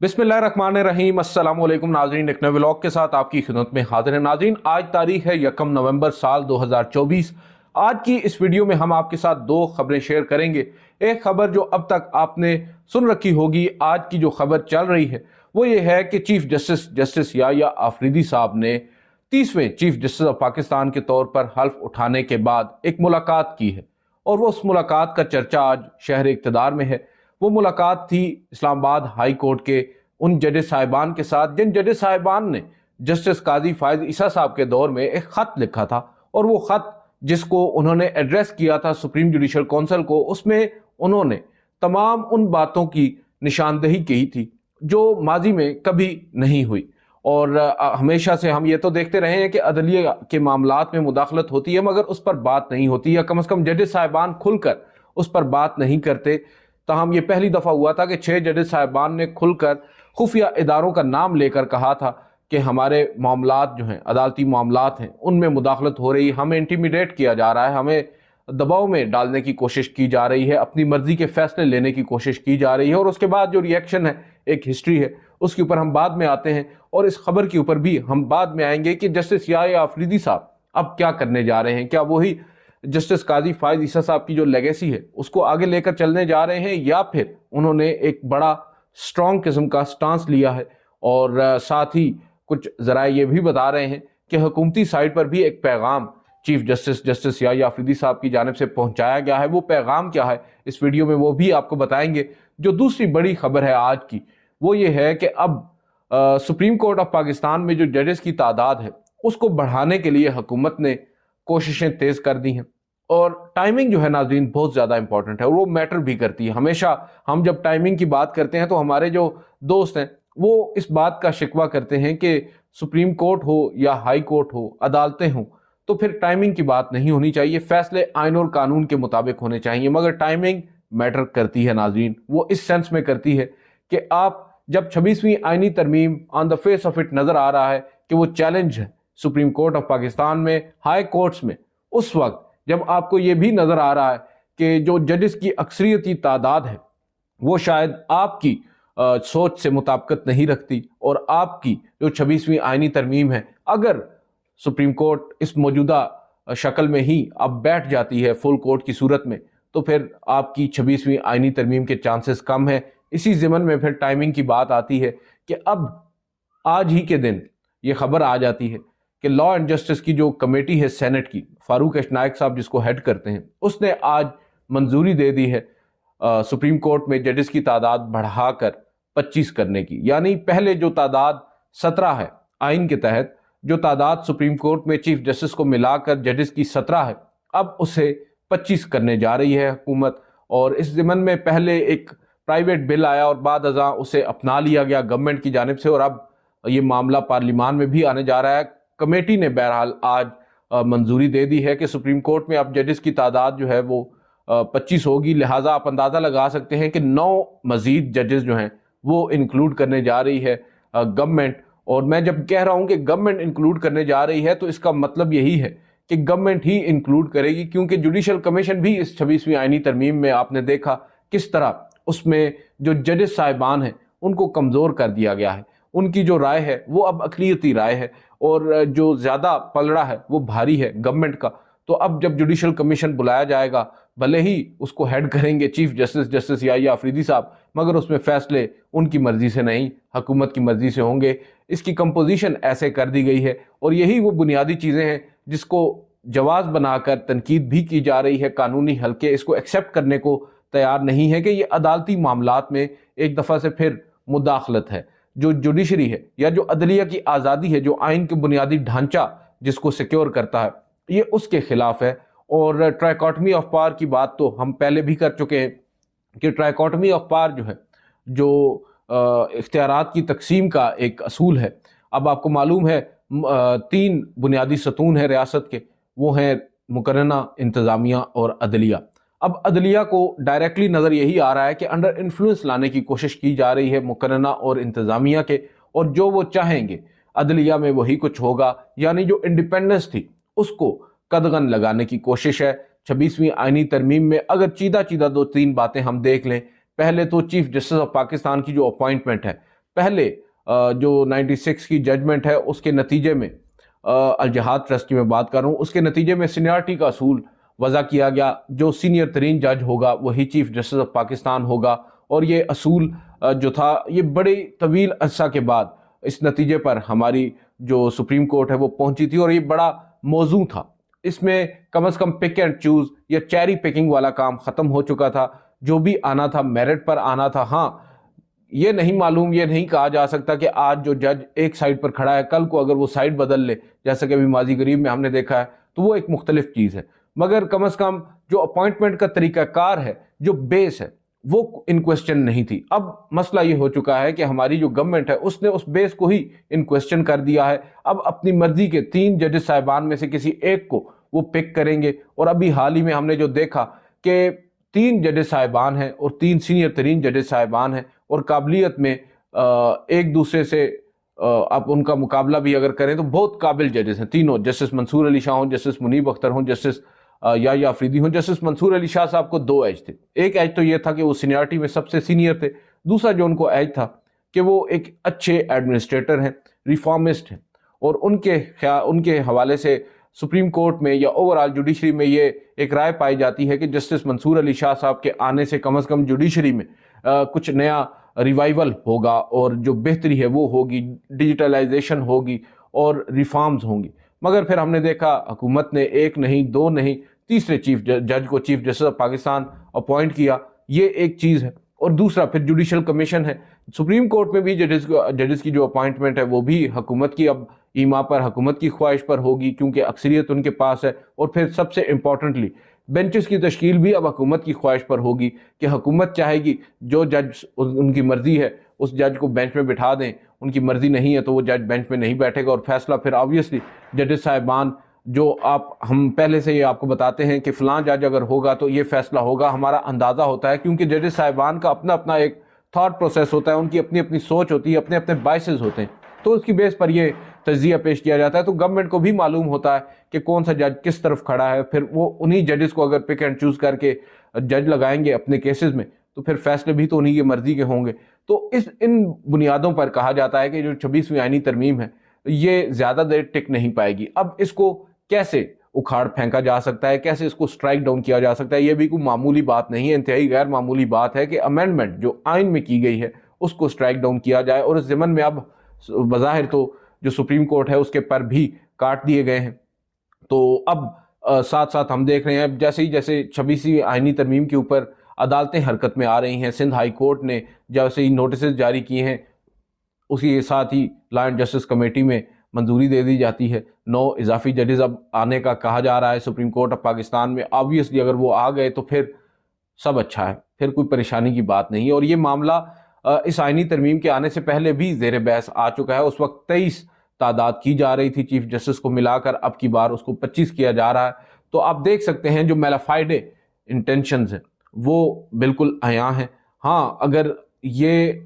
बिस्मिल्लाहिर्रहमानिर्रहीम। अस्सलाम वालेकुम नाज़रीन, एक नए व्लॉग के साथ आपकी खिदमत में हाजिर है। नाज़रीन, आज तारीख है 1 नवंबर साल 2024। आज की इस वीडियो में हम आपके साथ दो खबरें शेयर करेंगे। एक खबर जो अब तक आपने सुन रखी होगी, आज की जो खबर चल रही है वो ये है कि चीफ जस्टिस याह्या आफरीदी साहब ने 30वें चीफ जस्टिस ऑफ पाकिस्तान के तौर पर हल्फ उठाने के बाद एक मुलाकात की है, और वो उस मुलाकात का चर्चा आज शहर इक़्तिदार में है। वो मुलाकात थी इस्लामाबाद हाई कोर्ट के उन जजेस साहिबान के साथ जिन जजेस साहिबान ने जस्टिस काजी फायद ईसा साहब के दौर में एक ख़त लिखा था, और वो ख़त जिसको उन्होंने एड्रेस किया था सुप्रीम जुडिशल काउंसिल को, उसमें उन्होंने तमाम उन बातों की निशानदही की थी जो माजी में कभी नहीं हुई। और हमेशा से हम ये तो देखते रहे हैं कि अदलिया के मामलात में मुदाखलत होती है, मगर उस पर बात नहीं होती, या कम से कम जजेस साहिबान खुलकर उस पर बात नहीं करते। ताहम ये पहली दफ़ा हुआ था कि 6 जजेस साहिबान ने खुलकर खुफिया इदारों का नाम लेकर कहा था कि हमारे मामलात जो हैं, अदालती मामलात हैं, उनमें मुदाखलत हो रही, हमें इंटीमिडेट किया जा रहा है, हमें दबाव में डालने की कोशिश की जा रही है, अपनी मर्जी के फैसले लेने की कोशिश की जा रही है। और उसके बाद जो रिएक्शन है, एक हिस्ट्री है, उसके ऊपर हम बाद में आते हैं, और इस खबर के ऊपर भी हम बाद में आएंगे कि जस्टिस याह्या आफरीदी साहब अब क्या करने जा रहे हैं। क्या वही जस्टिस काजी फायद ईसा साहब की जो लेगेसी है उसको आगे लेकर चलने जा रहे हैं, या फिर उन्होंने एक बड़ा स्ट्रॉन्ग किस्म का स्टांस लिया है। और साथ ही कुछ ज़राए ये भी बता रहे हैं कि हुकूमती साइड पर भी एक पैगाम चीफ जस्टिस याह्या आफरीदी साहब की जानिब से पहुंचाया गया है। वो पैगाम क्या है, इस वीडियो में वो भी आपको बताएंगे। जो दूसरी बड़ी खबर है आज की, वो ये है कि अब सुप्रीम कोर्ट ऑफ पाकिस्तान में जो जजेस की तादाद है उसको बढ़ाने के लिए हुकूमत ने कोशिशें तेज़ कर दी हैं। और टाइमिंग जो है नाज़रीन बहुत ज़्यादा इंपॉर्टेंट है, और वो मैटर भी करती है। हमेशा हम जब टाइमिंग की बात करते हैं तो हमारे जो दोस्त हैं वो इस बात का शिकवा करते हैं कि सुप्रीम कोर्ट हो या हाई कोर्ट हो, अदालतें हों, तो फिर टाइमिंग की बात नहीं होनी चाहिए, फैसले आइन और कानून के मुताबिक होने चाहिए। मगर टाइमिंग मैटर करती है नाज़रीन, वो इस सेंस में करती है कि आप जब 26वीं आइनी तरमीम on the face of it नज़र आ रहा है कि वो चैलेंज है सुप्रीम कोर्ट ऑफ पाकिस्तान में, हाई कोर्ट्स में, उस वक्त जब आपको ये भी नज़र आ रहा है कि जो जजेस की अक्सरियती तादाद है वो शायद आपकी सोच से मुताबिकत नहीं रखती, और आपकी जो 26वीं आइनी तरमीम है, अगर सुप्रीम कोर्ट इस मौजूदा शक्ल में ही अब बैठ जाती है फुल कोर्ट की सूरत में, तो फिर आपकी 26वीं आइनी तरमीम के चांसेस कम है। इसी ज़िमन में फिर टाइमिंग की बात आती है कि अब आज ही के दिन ये खबर आ जाती है कि लॉ एंड जस्टिस की जो कमेटी है सेनेट की, फारूक नाइक साहब जिसको हेड करते हैं, उसने आज मंजूरी दे दी है सुप्रीम कोर्ट में जजेस की तादाद बढ़ाकर 25 करने की। यानी पहले जो तादाद 17 है आइन के तहत, जो तादाद सुप्रीम कोर्ट में चीफ जस्टिस को मिलाकर जजेस की 17 है, अब उसे 25 करने जा रही है हुकूमत। और इस ज़िमन में पहले एक प्राइवेट बिल आया और बाद अज़ां उसे अपना लिया गया गवर्नमेंट की जानिब से, और अब ये मामला पार्लिमान में भी आने जा रहा है। कमेटी ने बहरहाल आज मंजूरी दे दी है कि सुप्रीम कोर्ट में अब जजेस की तादाद जो है वो 25 होगी। लिहाजा आप अंदाज़ा लगा सकते हैं कि 9 मज़ीद जजेस जो हैं वो इंक्लूड करने जा रही है गवर्नमेंट। और मैं जब कह रहा हूं कि गवर्नमेंट इंक्लूड करने जा रही है तो इसका मतलब यही है कि गवर्नमेंट ही इंक्लूड करेगी, क्योंकि जुडिशल कमीशन भी इस 26वीं आइनी तरमीम में आपने देखा किस तरह उसमें जो जजेस साहिबान हैं उनको कमज़ोर कर दिया गया है। उनकी जो राय है वो अब अक़लियती राय है, और जो ज़्यादा पलड़ा है वो भारी है गवर्नमेंट का। तो अब जब जुडिशल कमीशन बुलाया जाएगा, भले ही उसको हेड करेंगे चीफ जस्टिस याह्या आफरीदी साहब, मगर उसमें फ़ैसले उनकी मर्ज़ी से नहीं, हुकूमत की मर्ज़ी से होंगे। इसकी कंपोजिशन ऐसे कर दी गई है, और यही वो बुनियादी चीज़ें हैं जिसको जवाज़ बनाकर तनकीद भी की जा रही है। कानूनी हल्के इसको एक्सेप्ट करने को तैयार नहीं है कि ये अदालती मामलात में एक दफ़ा से फिर मुदाखलत है। जो जुडिशरी है या जो अदलिया की आज़ादी है, जो आइन के बुनियादी ढांचा जिसको सिक्योर करता है, ये उसके खिलाफ है। और ट्राइकॉटमी ऑफ पावर की बात तो हम पहले भी कर चुके हैं कि ट्राइकॉटमी ऑफ पावर जो है, जो इख्तियारात की तकसीम का एक असूल है। अब आपको मालूम है 3 बुनियादी सतून है रियासत के, वो हैं मुकर्रना, इंतज़ामिया और अदलिया। अब अदलिया को डायरेक्टली नज़र यही आ रहा है कि अंडर इन्फ्लुएंस लाने की कोशिश की जा रही है मुकर्रना और इंतज़ामिया के, और जो वो चाहेंगे अदलिया में वही कुछ होगा। यानी जो इंडिपेंडेंस थी उसको कदगन लगाने की कोशिश है। 26वीं आइनी तरमीम में अगर चीदा 2-3 बातें हम देख लें, पहले तो चीफ जस्टिस ऑफ पाकिस्तान की जो अपॉइंटमेंट है पहले जो 96 की जजमेंट है उसके नतीजे में अल-जहाद ट्रस्ट की मैं बात कर रहा हूँ, उसके नतीजे में सीनियरिटी का असूल वज़ा किया गया। जो सीनियर तरीन जज होगा वही चीफ जस्टिस ऑफ पाकिस्तान होगा, और ये असूल जो था ये बड़े तवील अरसा के बाद इस नतीजे पर हमारी जो सुप्रीम कोर्ट है वो पहुंची थी, और ये बड़ा मौजू था। इसमें कम से कम पिक एंड चूज या चेरी पिकिंग वाला काम ख़त्म हो चुका था। जो भी आना था मेरिट पर आना था। हाँ, ये नहीं मालूम, ये नहीं कहा जा सकता कि आज जो जज एक साइड पर खड़ा है कल को अगर वो साइड बदल ले, जैसा कि अभी माजी गरीब में हमने देखा है, तो वो एक मुख्तलिफ चीज़ है। मगर कम से कम जो अपॉइंटमेंट का तरीक़ाकार है, जो बेस है, वो इन क्वेश्चन नहीं थी। अब मसला ये हो चुका है कि हमारी जो गवर्नमेंट है उसने उस बेस को ही इन क्वेश्चन कर दिया है। अब अपनी मर्जी के 3 जजेस साहिबान में से किसी एक को वो पिक करेंगे। और अभी हाल ही में हमने जो देखा कि 3 जजेस साहिबान हैं और 3 सीनियर तरीन जजेस साहिबान हैं, और काबिलियत में एक दूसरे से आप उनका मुकाबला भी अगर करें तो बहुत काबिल जजेस हैं तीनों। जस्टिस मंसूर अली शाह हों, जस्टिस मुनीब अख्तर हों, जस्टिस याह्या अफरीदी हों। जस्टिस मंसूर अली शाह साहब को 2 एज थे। एक एज तो ये था कि वो सीनियरिटी में सबसे सीनियर थे। दूसरा जो उनको एज था कि वो एक अच्छे एडमिनिस्ट्रेटर हैं, रिफॉर्मिस्ट हैं, और उनके हवाले से सुप्रीम कोर्ट में या ओवरऑल जुडिशरी में ये एक राय पाई जाती है कि जस्टिस मंसूर अली शाह साहब के आने से कम जुडिशरी में कुछ नया रिवाइवल होगा, और जो बेहतरी है वो होगी, डिजिटलाइजेशन होगी और रिफॉर्म्स होंगी। मगर फिर हमने देखा हुकूमत ने एक नहीं, 2 नहीं, तीसरे चीफ जज को chief justice of Pakistan appoint किया। ये एक चीज़ है। और दूसरा फिर जुडिशल कमीशन है। सुप्रीम कोर्ट में भी जजेस की जो अपॉइंटमेंट है वो भी हुकूमत की अब ईमा पर, हुकूमत की ख्वाहिश पर होगी, क्योंकि अक्सरियत उनके पास है। और फिर सबसे इम्पॉर्टेंटली बेंचेस की तश्कील भी अब हुकूमत की ख्वाहिश पर होगी कि हुकूमत चाहेगी जो जज उनकी मर्जी है उस जज को बेंच में बिठा दें, उनकी मर्जी नहीं है तो वो जज बेंच में नहीं बैठेगा, और फैसला फिर ऑब्वियसली जजेस साहिबान जो हम पहले से ही आपको बताते हैं कि फ़लाँ जज अगर होगा तो ये फैसला होगा, हमारा अंदाज़ा होता है, क्योंकि जजेस साहिबान का अपना अपना एक थॉट प्रोसेस होता है, उनकी अपनी अपनी सोच होती है, अपने अपने बायसेस होते हैं, तो उसकी बेस पर ये तज्जिया पेश किया जाता है। तो गवर्नमेंट को भी मालूम होता है कि कौन सा जज किस तरफ खड़ा है, फिर वो उन्हीं जजेस को अगर पिक एंड चूज़ करके जज लगाएंगे अपने केसेस में तो फिर फैसले भी तो उन्हीं की मर्जी के होंगे। तो इन बुनियादों पर कहा जाता है कि जो 26वीं आईनी तरमीम है ये ज़्यादा देर टिक नहीं पाएगी। अब इसको कैसे उखाड़ फेंका जा सकता है, कैसे इसको स्ट्राइक डाउन किया जा सकता है, ये भी कोई मामूली बात नहीं है, इंतहाई गैर मामूली बात है कि अमेंडमेंट जो आइन में की गई है उसको स्ट्राइक डाउन किया जाए। और इस ज़मन में अब बज़ाहिर तो जो सुप्रीम कोर्ट है उसके पर भी काट दिए गए हैं। तो अब साथ साथ हम देख रहे हैं जैसे 26वीं आईनी तरमीम के ऊपर अदालतें हरकत में आ रही हैं। सिंध हाई कोर्ट ने जैसे ही नोटिस जारी किए हैं उसी के साथ ही लॉ एंड जस्टिस कमेटी में मंजूरी दे दी जाती है। 9 इजाफी जजेस अब आने का कहा जा रहा है सुप्रीम कोर्ट ऑफ पाकिस्तान में। ऑब्वियसली अगर वो आ गए तो फिर सब अच्छा है, फिर कोई परेशानी की बात नहीं है। और ये मामला इस आईनी तरमीम के आने से पहले भी ज़ेर बहस आ चुका है। उस वक्त 23 तादाद की जा रही थी चीफ जस्टिस को मिलाकर, अब की बार उसको 25 किया जा रहा है। तो आप देख सकते हैं जो मेलाफाइड इंटेंशंस हैं वो बिल्कुल अयां हैं। हाँ, अगर ये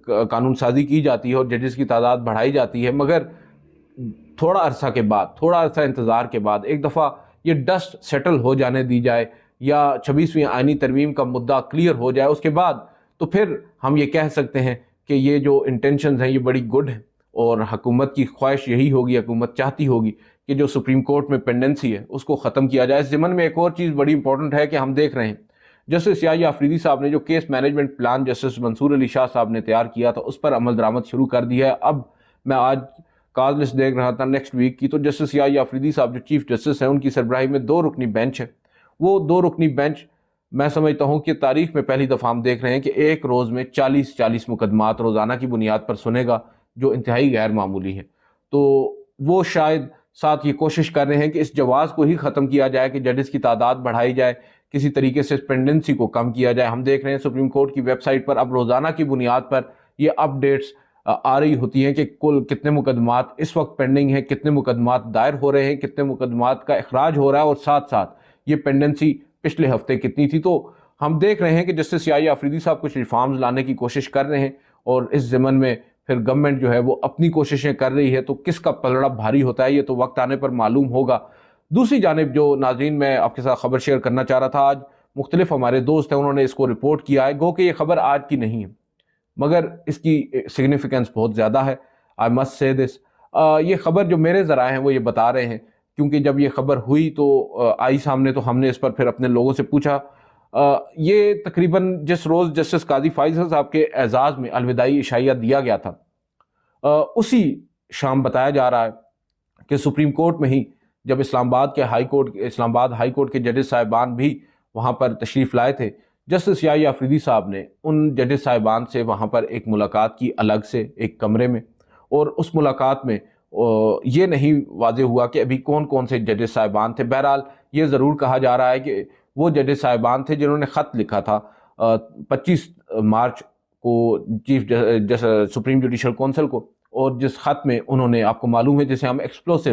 कानून साजी की जाती है और जजेस की तादाद बढ़ाई जाती है, मगर थोड़ा अरसा इंतज़ार के बाद एक दफ़ा ये डस्ट सेटल हो जाने दी जाए या 26वीं आईनी तरमीम का मुद्दा क्लियर हो जाए, उसके बाद तो फिर हम ये कह सकते हैं कि ये जो इंटेंशंस हैं ये बड़ी गुड हैं। और हुकूमत की ख्वाहिश यही होगी, हुकूमत चाहती होगी कि जो सुप्रीम कोर्ट में पेंडेंसी है उसको ख़त्म किया जाए। इस ज़मन में एक और चीज़ बड़ी इंपॉर्टेंट है कि हम देख रहे हैं जस्टिस याह्या अफरीदी साहब ने जो case management plan justice Mansoor Ali Shah साहब ने तैयार किया था उस पर अमल दरामद शुरू कर दिया है। अब मैं आज काज लिस्ट देख रहा था नेक्स्ट वीक की, तो जस्टिस याह्या अफरीदी साहब जो चीफ जस्टिस हैं उनकी सरबराही में 2 रुकनी बेंच है। वो 2 रुकनी बेंच मैं समझता हूँ कि तारीख में पहली दफ़ा हम देख रहे हैं कि एक रोज़ में 40 मुकदमात रोज़ाना की बुनियाद पर सुनेगा, जो इंतहाई गैर मामूली है। तो वो शायद साथ ये कोशिश कर रहे हैं कि इस जवाज़ को ही ख़त्म किया जाए कि जजेस की तादाद बढ़ाई जाए, किसी तरीके से पेंडेंसी को कम किया जाए। हम देख रहे हैं सुप्रीम कोर्ट की वेबसाइट पर अब रोज़ाना की बुनियाद पर ये अपडेट्स आ रही होती हैं कि कुल कितने मुकदमात इस वक्त पेंडिंग हैं, कितने मुकदमात दायर हो रहे हैं, कितने मुकदमात का इखराज हो रहा है, और साथ साथ ये पेंडेंसी पिछले हफ्ते कितनी थी। तो हम देख रहे हैं कि जस्टिस याह्या अफरीदी साहब कुछ रिफॉर्म्स लाने की कोशिश कर रहे हैं, और इस ज़मन में फिर गवर्नमेंट जो है वो अपनी कोशिशें कर रही है। तो किसका पलड़ा भारी होता है ये तो वक्त आने पर मालूम होगा। दूसरी जानिब जो नाज़रीन मैं आपके साथ खबर शेयर करना चाह रहा था, आज मुख्तलिफ हमारे दोस्त हैं उन्होंने इसको रिपोर्ट किया है, गो कि ये खबर आज की नहीं है। مگر اس کی سگنیفیکنس بہت زیادہ ہے. آئی مسٹ سے دس. یہ خبر جو میرے ذرائع ہیں وہ یہ بتا رہے ہیں، کیونکہ جب یہ خبر ہوئی تو آئی سامنے تو ہم نے اس پر پھر اپنے لوگوں سے پوچھا. یہ تقریباً جس روز جسٹس قاضی فائز صاحب کے اعزاز میں الوداعی عشائیہ دیا گیا تھا، اسی شام بتایا جا رہا ہے کہ سپریم کورٹ میں ہی جب اسلام آباد ہائی کورٹ کے ججز صاحبان بھی وہاں پر تشریف لائے تھے، جسٹس یحییٰ آفریدی صاحب نے ان ججز صاحبان سے وہاں پر ایک ملاقات کی الگ سے ایک کمرے میں، اور اس ملاقات میں یہ نہیں واضح ہوا کہ ابھی کون کون سے ججز صاحبان تھے. بہرحال یہ ضرور کہا جا رہا ہے کہ وہ ججز صاحبان تھے جنہوں نے خط لکھا تھا 25 مارچ کو سپریم جوڈیشل کونسل کو، اور جس خط میں انہوں نے، آپ کو معلوم ہے، جسے ہم ایکسپلوسو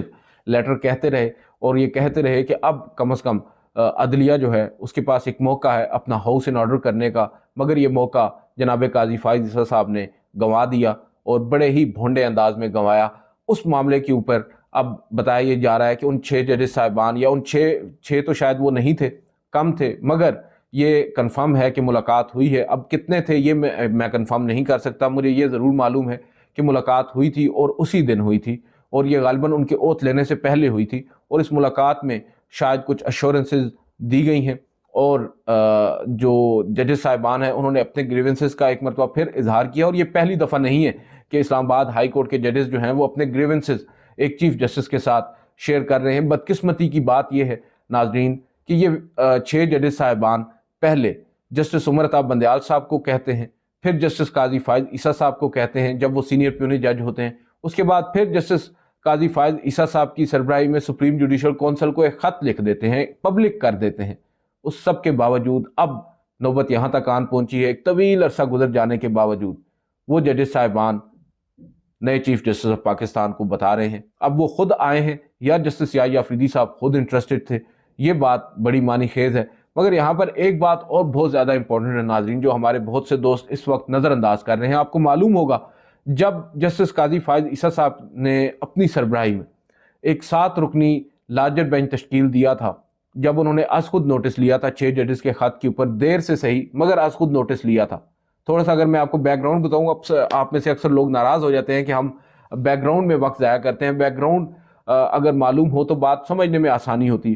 لیٹر کہتے رہے، اور یہ کہتے رہے کہ اب کم از کم عدلیہ جو ہے اس کے پاس ایک موقع ہے اپنا ہاؤس ان آرڈر کرنے کا، مگر یہ موقع جناب قاضی فائز عیسیٰ صاحب نے گنوا دیا، اور بڑے ہی بھونڈے انداز میں گنوایا. اس معاملے کے اوپر اب بتایا یہ جا رہا ہے کہ ان 6 ججز صاحبان، یا ان 6 تو شاید وہ نہیں تھے، کم تھے، مگر یہ کنفرم ہے کہ ملاقات ہوئی ہے. اب کتنے تھے یہ میں کنفرم نہیں کر سکتا، مجھے یہ ضرور معلوم ہے کہ ملاقات ہوئی تھی اور اسی دن ہوئی تھی، اور یہ غالباً ان کے اوتھ لینے سے پہلے ہوئی تھی، اور اس ملاقات میں شاید کچھ ایشورنسز دی گئی ہیں، اور جو ججز صاحبان ہیں انہوں نے اپنے گریونسز کا ایک مرتبہ پھر اظہار کیا. اور یہ پہلی دفعہ نہیں ہے کہ اسلام آباد ہائی کورٹ کے ججز جو ہیں وہ اپنے گریونسز ایک چیف جسٹس کے ساتھ شیئر کر رہے ہیں. بدقسمتی کی بات یہ ہے ناظرین کہ یہ 6 ججز صاحبان پہلے جسٹس عمر عطا بندیال صاحب کو کہتے ہیں، پھر جسٹس قاضی فائز عیسیٰ صاحب کو کہتے ہیں جب وہ سینئر پیونی جج ہوتے ہیں، اس کے بعد پھر جسٹس قاضی فائز عیسیٰ صاحب کی سربراہی میں سپریم جوڈیشل کونسل کو ایک خط لکھ دیتے ہیں، پبلک کر دیتے ہیں. اس سب کے باوجود اب نوبت یہاں تک آن پہنچی ہے، ایک طویل عرصہ گزر جانے کے باوجود وہ ججز صاحبان نئے چیف جسٹس آف پاکستان کو بتا رہے ہیں. اب وہ خود آئے ہیں یا جسٹس یحییٰ آفریدی صاحب خود انٹرسٹڈ تھے، یہ بات بڑی معنی خیز ہے. مگر یہاں پر ایک بات اور بہت زیادہ امپورٹنٹ ہے ناظرین، جو ہمارے بہت سے دوست اس وقت نظر انداز کر رہے ہیں. آپ کو معلوم ہوگا جب جسٹس قاضی فائز عیسیٰ صاحب نے اپنی سربراہی میں ایک 7 رکنی لارجر بینچ تشکیل دیا تھا، جب انہوں نے از خود نوٹس لیا تھا 6 ججز کے خط کے اوپر، دیر سے صحیح مگر از خود نوٹس لیا تھا. تھوڑا سا اگر میں آپ کو بیک گراؤنڈ بتاؤں، آپ میں سے اکثر لوگ ناراض ہو جاتے ہیں کہ ہم بیک گراؤنڈ میں وقت ضائع کرتے ہیں. بیک گراؤنڈ اگر معلوم ہو تو بات سمجھنے میں آسانی ہوتی.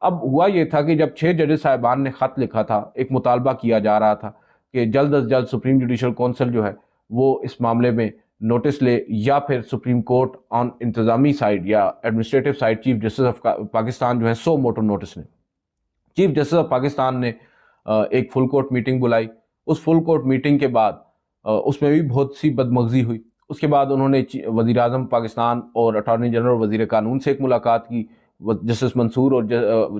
اب ہوا یہ تھا کہ جب 6 ججز صاحبان نے خط لکھا تھا، ایک مطالبہ کیا جا رہا تھا کہ جلد از جلد سپریم جوڈیشل کونسل جو ہے وہ اس معاملے میں نوٹس لے، یا پھر سپریم کورٹ آن انتظامی سائیڈ یا administrative side chief justice of Pakistan جو ہے سو موٹو نوٹس لیں. چیف جسٹس آف پاکستان نے ایک فل کورٹ میٹنگ بلائی. اس فل کورٹ میٹنگ کے بعد اس میں بھی بہت سی بدمغزی ہوئی. اس کے بعد انہوں نے وزیر اعظم پاکستان اور اٹارنی جنرل اور وزیر قانون سے ایک ملاقات کی. جسٹس منصور اور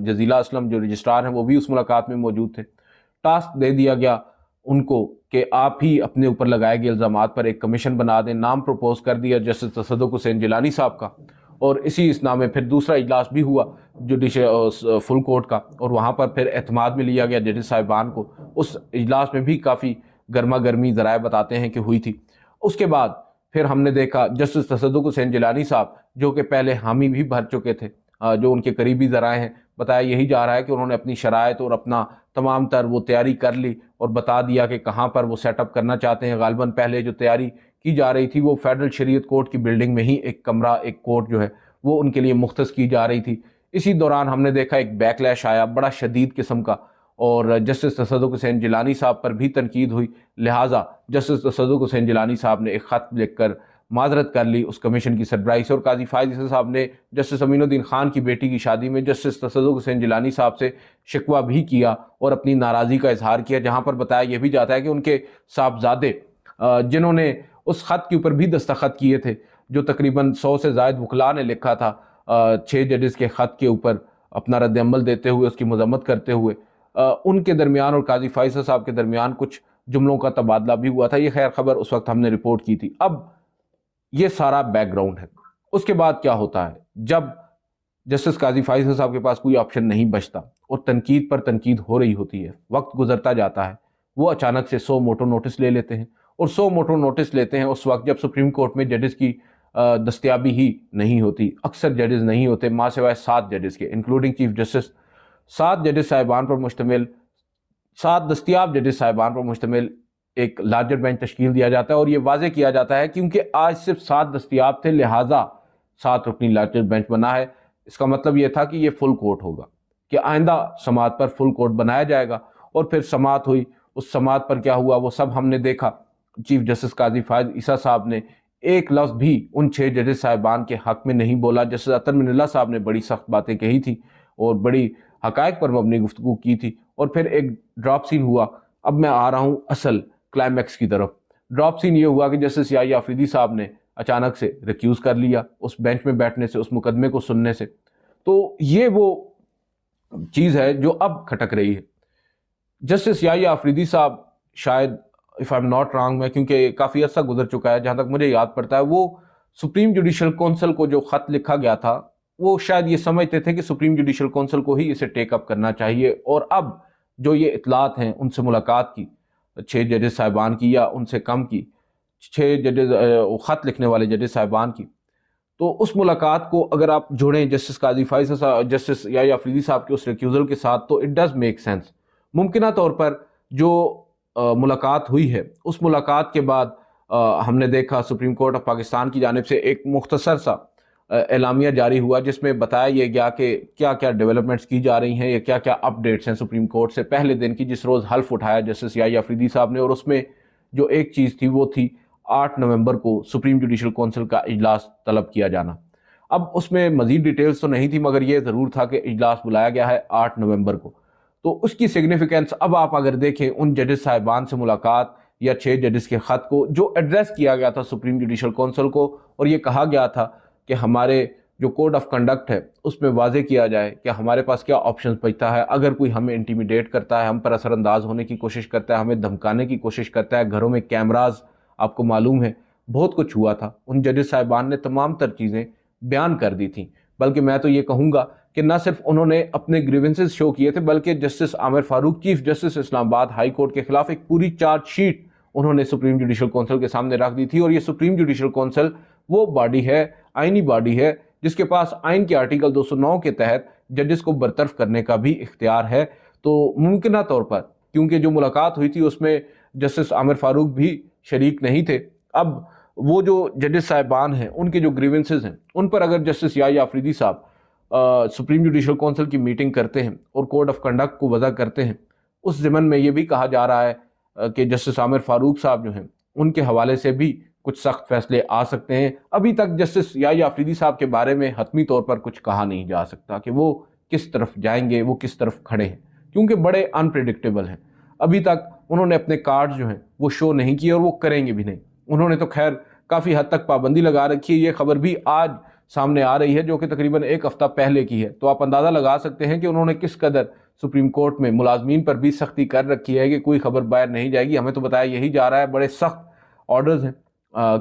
جزیلہ اسلم جو رجسٹرار ہیں وہ بھی اس ملاقات میں موجود تھے. ٹاسک دے دیا گیا ان کو کہ آپ ہی اپنے اوپر لگائے گئے الزامات پر ایک کمیشن بنا دیں. نام پروپوز کر دیا جسٹس تصدق حسین جیلانی صاحب کا، اور اسی اسنا میں پھر دوسرا اجلاس بھی ہوا جوڈیشل فل کورٹ کا، اور وہاں پر پھر اعتماد میں لیا گیا ججز صاحبان کو. اس اجلاس میں بھی کافی گرما گرمی ذرائع بتاتے ہیں کہ ہوئی تھی. اس کے بعد پھر ہم نے دیکھا جسٹس تصدق حسین جیلانی صاحب جو کہ پہلے حامی بھی بھر چکے تھے، جو ان کے قریبی ذرائع ہیں، بتایا یہی جا رہا ہے کہ انہوں نے اپنی شرائط اور اپنا تمام تر وہ تیاری کر لی اور بتا دیا کہ کہاں پر وہ سیٹ اپ کرنا چاہتے ہیں. غالباً پہلے جو تیاری کی جا رہی تھی وہ فیڈرل شریعت کورٹ کی بلڈنگ میں ہی ایک کمرہ، ایک کورٹ جو ہے وہ ان کے لیے مختص کی جا رہی تھی. اسی دوران ہم نے دیکھا ایک بیک لیش آیا بڑا شدید قسم کا، اور جسٹس تصدق حسین جیلانی صاحب پر بھی تنقید ہوئی. لہٰذا جسٹس تصدق حسین جیلانی صاحب نے ایک خط لکھ کر معذرت کر لی اس کمیشن کی سربراہی سے، اور قاضی فائز عیسیٰ صاحب نے جسٹس امین الدین خان کی بیٹی کی شادی میں جسٹس تصدق حسین جیلانی صاحب سے شکوہ بھی کیا اور اپنی ناراضی کا اظہار کیا، جہاں پر بتایا یہ بھی جاتا ہے کہ ان کے صاحبزادے جنہوں نے اس خط کے اوپر بھی دستخط کیے تھے، جو تقریباً 100 سے زائد وکلاء نے لکھا تھا 6 ججز کے خط کے اوپر اپنا رد عمل دیتے ہوئے، اس کی مذمت کرتے ہوئے، ان کے درمیان اور قاضی فائز صاحب کے درمیان کچھ جملوں کا تبادلہ بھی ہوا تھا. یہ خیر خبر اس وقت ہم نے رپورٹ کی تھی. اب یہ سارا بیک گراؤنڈ ہے. اس کے بعد کیا ہوتا ہے جب جسٹس قاضی فائز صاحب کے پاس کوئی آپشن نہیں بچتا اور تنقید پر تنقید ہو رہی ہوتی ہے، وقت گزرتا جاتا ہے، وہ اچانک سے 100 موٹو نوٹس لے لیتے ہیں. اور 100 موٹو نوٹس لیتے ہیں اس وقت جب سپریم کورٹ میں ججز کی دستیابی ہی نہیں ہوتی. اکثر ججز نہیں ہوتے، ماں سوائے 7 ججز کے انکلوڈنگ چیف جسٹس. 7 ججز صاحبان پر مشتمل، 7 دستیاب ججز صاحبان پر مشتمل ایک لارجر بینچ تشکیل دیا جاتا ہے اور یہ واضح کیا جاتا ہے کیونکہ آج صرف 7 دستیاب تھے لہٰذا 7 رکنی لارجر بینچ بنا ہے۔ اس کا مطلب یہ تھا کہ یہ فل کورٹ ہوگا، کہ آئندہ سماعت پر فل کورٹ بنایا جائے گا۔ اور پھر سماعت ہوئی، اس سماعت پر کیا ہوا وہ سب ہم نے دیکھا۔ چیف جسٹس قاضی فائز عیسیٰ صاحب نے ایک لفظ بھی ان 6 ججز صاحبان کے حق میں نہیں بولا۔ جسٹس اطہر من اللہ صاحب نے بڑی سخت باتیں کہی تھی اور بڑی حقائق پر مبنی گفتگو کی تھی، اور پھر ایک ڈراپ سین ہوا۔ اب میں آ رہا ہوں اصل کلائمیکس کی طرف۔ ڈراپ سین یہ ہوا کہ جسٹس یحییٰ آفریدی صاحب نے اچانک سے ریکیوز کر لیا اس بینچ میں بیٹھنے سے، اس مقدمے کو سننے سے۔ تو یہ وہ چیز ہے جو اب کھٹک رہی ہے۔ جسٹس یحییٰ آفریدی صاحب شاید if I am not wrong, میں کیونکہ کافی عرصہ گزر چکا ہے، جہاں تک مجھے یاد پڑتا ہے، وہ سپریم جوڈیشل کونسل کو جو خط لکھا گیا تھا وہ شاید یہ سمجھتے تھے کہ سپریم جوڈیشل کونسل کو ہی اسے ٹیک اپ کرنا چاہیے، اور اب جو یہ اطلاعات ہیں ان سے ملاقات کی 6 ججز صاحبان کی یا ان سے کم کی 6 ججز خط لکھنے والے ججز صاحبان کی، تو اس ملاقات کو اگر آپ جوڑیں جسٹس قاضی فائز صاحب، جسٹس یحییٰ آفریدی صاحب کے اس ریکیوزل کے ساتھ، تو اٹ ڈز میک سینس۔ ممکنہ طور پر جو ملاقات ہوئی ہے، اس ملاقات کے بعد ہم نے دیکھا سپریم کورٹ آف پاکستان کی جانب سے ایک مختصر سا اعلامیہ جاری ہوا جس میں بتایا یہ گیا کہ کیا کیا ڈیولپمنٹس کی جا رہی ہیں یا کیا کیا اپ ڈیٹس ہیں سپریم کورٹ سے پہلے دن کی، جس روز حلف اٹھایا جسٹس یحییٰ آفریدی صاحب نے۔ اور اس میں جو ایک چیز تھی وہ تھی 8 نومبر کو سپریم جوڈیشل کونسل کا اجلاس طلب کیا جانا۔ اب اس میں مزید ڈیٹیلز تو نہیں تھی، مگر یہ ضرور تھا کہ اجلاس بلایا گیا ہے 8 نومبر کو۔ تو اس کی سگنیفیکنس اب آپ اگر دیکھیں ان ججز صاحبان سے ملاقات یا 6 ججز کے خط کو جو ایڈریس کیا گیا تھا سپریم جوڈیشل کونسل کو، اور یہ کہا گیا تھا کہ ہمارے جو کوڈ آف کنڈکٹ ہے اس میں واضح کیا جائے کہ ہمارے پاس کیا آپشنز بچتا ہے اگر کوئی ہمیں انٹیمیڈیٹ کرتا ہے، ہم پر اثر انداز ہونے کی کوشش کرتا ہے، ہمیں دھمکانے کی کوشش کرتا ہے، گھروں میں کیمراز آپ کو معلوم ہے بہت کچھ ہوا تھا۔ ان ججز صاحبان نے تمام تر چیزیں بیان کر دی تھیں، بلکہ میں تو یہ کہوں گا کہ نہ صرف انہوں نے اپنے گریونسز شو کیے تھے بلکہ جسٹس عامر فاروق چیف جسٹس اسلام آباد ہائی کورٹ کے خلاف ایک پوری چارج شیٹ انہوں نے سپریم جوڈیشل کونسل کے سامنے رکھ دی تھی۔ اور یہ سپریم جوڈیشل کونسل وہ باڈی ہے، آئینی باڈی ہے، جس کے پاس آئین کے آرٹیکل 209 کے تحت ججز کو برطرف کرنے کا بھی اختیار ہے۔ تو ممکنہ طور پر کیونکہ جو ملاقات ہوئی تھی اس میں جسٹس عامر فاروق بھی شریک نہیں تھے، اب وہ جو ججز صاحبان ہیں ان کے جو گریونسز ہیں ان پر اگر جسٹس یحییٰ آفریدی صاحب سپریم جوڈیشل کونسل کی میٹنگ کرتے ہیں اور کوڈ آف کنڈکٹ کو وضع کرتے ہیں، اس ضمن میں یہ بھی کہا جا رہا ہے کہ جسٹس عامر فاروق صاحب جو ہیں ان کے حوالے سے بھی کچھ سخت فیصلے آ سکتے ہیں۔ ابھی تک جسٹس یحییٰ آفریدی صاحب کے بارے میں حتمی طور پر کچھ کہا نہیں جا سکتا کہ وہ کس طرف جائیں گے، وہ کس طرف کھڑے ہیں، کیونکہ بڑے انپریڈکٹیبل ہیں۔ ابھی تک انہوں نے اپنے کارڈ جو ہیں وہ شو نہیں کیے اور وہ کریں گے بھی نہیں۔ انہوں نے تو خیر کافی حد تک پابندی لگا رکھی ہے، یہ خبر بھی آج سامنے آ رہی ہے جو کہ تقریباً 1 ہفتہ پہلے کی ہے، تو آپ اندازہ لگا سکتے ہیں کہ انہوں نے کس قدر سپریم کورٹ میں ملازمین پر بھی سختی کر رکھی ہے کہ کوئی خبر باہر نہیں جائے گی۔ ہمیں تو بتایا یہی جا رہا ہے، بڑے سخت آرڈرز ہیں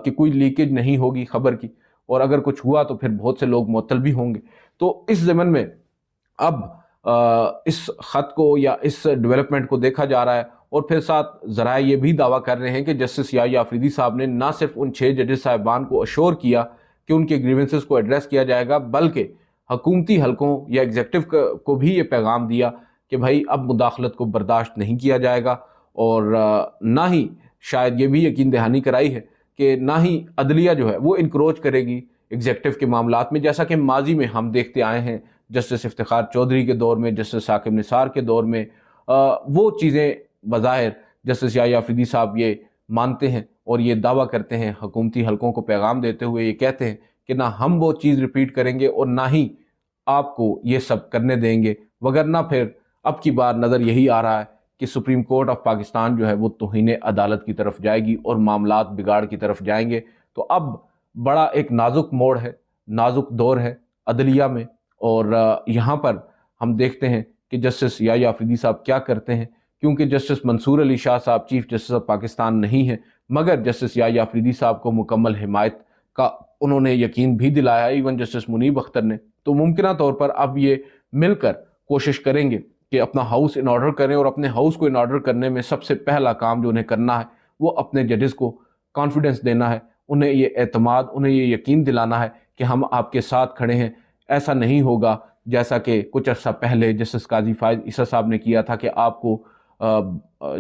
کہ کوئی لیکیج نہیں ہوگی خبر کی، اور اگر کچھ ہوا تو پھر بہت سے لوگ معطل بھی ہوں گے۔ تو اس ضمن میں اب اس خط کو یا اس ڈیولپمنٹ کو دیکھا جا رہا ہے، اور پھر ساتھ ذرائع یہ بھی دعویٰ کر رہے ہیں کہ جسٹس یحییٰ آفریدی صاحب نے نہ صرف ان 6 ججز صاحبان کو اشور کیا کہ ان کے گریونسز کو ایڈریس کیا جائے گا، بلکہ حکومتی حلقوں یا ایگزیکٹو کو بھی یہ پیغام دیا کہ بھائی اب مداخلت کو برداشت نہیں کیا جائے گا، اور نہ ہی شاید یہ بھی یقین دہانی کرائی ہے کہ نہ ہی عدلیہ جو ہے وہ انکروچ کرے گی ایگزیکٹو کے معاملات میں، جیسا کہ ماضی میں ہم دیکھتے آئے ہیں جسٹس افتخار چودھری کے دور میں، جسٹس ثاقب نثار کے دور میں۔ وہ چیزیں بظاہر جسٹس یحییٰ آفریدی صاحب یہ مانتے ہیں اور یہ دعویٰ کرتے ہیں، حکومتی حلقوں کو پیغام دیتے ہوئے یہ کہتے ہیں کہ نہ ہم وہ چیز ریپیٹ کریں گے اور نہ ہی آپ کو یہ سب کرنے دیں گے، وگرنہ پھر اب کی بار نظر یہی آ رہا ہے کہ سپریم کورٹ آف پاکستان جو ہے وہ توہین عدالت کی طرف جائے گی اور معاملات بگاڑ کی طرف جائیں گے۔ تو اب بڑا ایک نازک موڑ ہے، نازک دور ہے عدلیہ میں، اور یہاں پر ہم دیکھتے ہیں کہ جسٹس یحییٰ آفریدی صاحب کیا کرتے ہیں، کیونکہ جسٹس منصور علی شاہ صاحب چیف جسٹس آف پاکستان نہیں ہیں، مگر جسٹس یحییٰ آفریدی صاحب کو مکمل حمایت کا انہوں نے یقین بھی دلایا، ایون جسٹس منیب اختر نے۔ تو ممکنہ طور پر اب یہ مل کر کوشش کریں گے کہ اپنا ہاؤس ان آرڈر کریں، اور اپنے ہاؤس کو ان آرڈر کرنے میں سب سے پہلا کام جو انہیں کرنا ہے وہ اپنے ججز کو کانفیڈنس دینا ہے، انہیں یہ اعتماد، انہیں یہ یقین دلانا ہے کہ ہم آپ کے ساتھ کھڑے ہیں۔ ایسا نہیں ہوگا جیسا کہ کچھ عرصہ پہلے جسٹس قاضی فائز عیسیٰ صاحب نے کیا تھا کہ آپ کو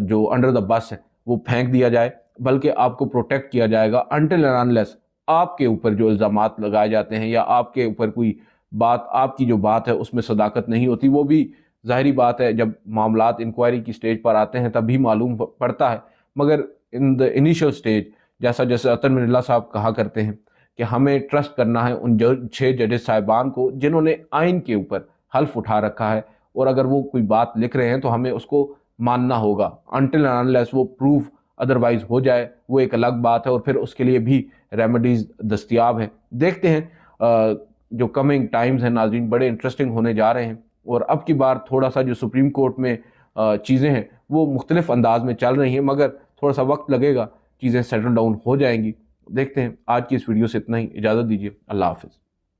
جو انڈر دا بس ہے वो फेंक दिया जाए, बल्कि आपको प्रोटेक्ट किया जाएगा अनटिल एंड अनलेस आपके ऊपर जो इल्ज़ामात लगाए जाते हैं या आपके ऊपर कोई बात, आपकी जो बात है उसमें सदाकत नहीं होती। वो भी ज़ाहिरी बात है, जब मामलात इंक्वायरी की स्टेज पर आते हैं तभी मालूम पड़ता है, मगर इन द इनिशियल स्टेज जैसे अतर मिनल्ला साहब कहा करते हैं कि हमें ट्रस्ट करना है उन 6 जजेस साहिबान को जिन्होंने आइन के ऊपर हल्फ उठा रखा है, और अगर वो कोई बात लिख रहे हैं तो हमें उसको मानना होगा अनटिल एंड अनलेस वो प्रूफ अदरवाइज हो जाए, वो एक अलग बात है, और फिर उसके लिए भी रेमेडीज़ दस्तयाब हैं। देखते हैं जो कमिंग टाइम्स हैं नाज़रीन, बड़े इंटरेस्टिंग होने जा रहे हैं, और अब की बार थोड़ा सा जो सुप्रीम कोर्ट में चीज़ें हैं वो मुख्तलिफ अंदाज में चल रही हैं, मगर थोड़ा सा वक्त लगेगा, चीज़ें सेटल डाउन हो जाएंगी। देखते हैं। आज की इस वीडियो से इतना ही, इजाज़त दीजिए, अल्लाह हाफ़िज़।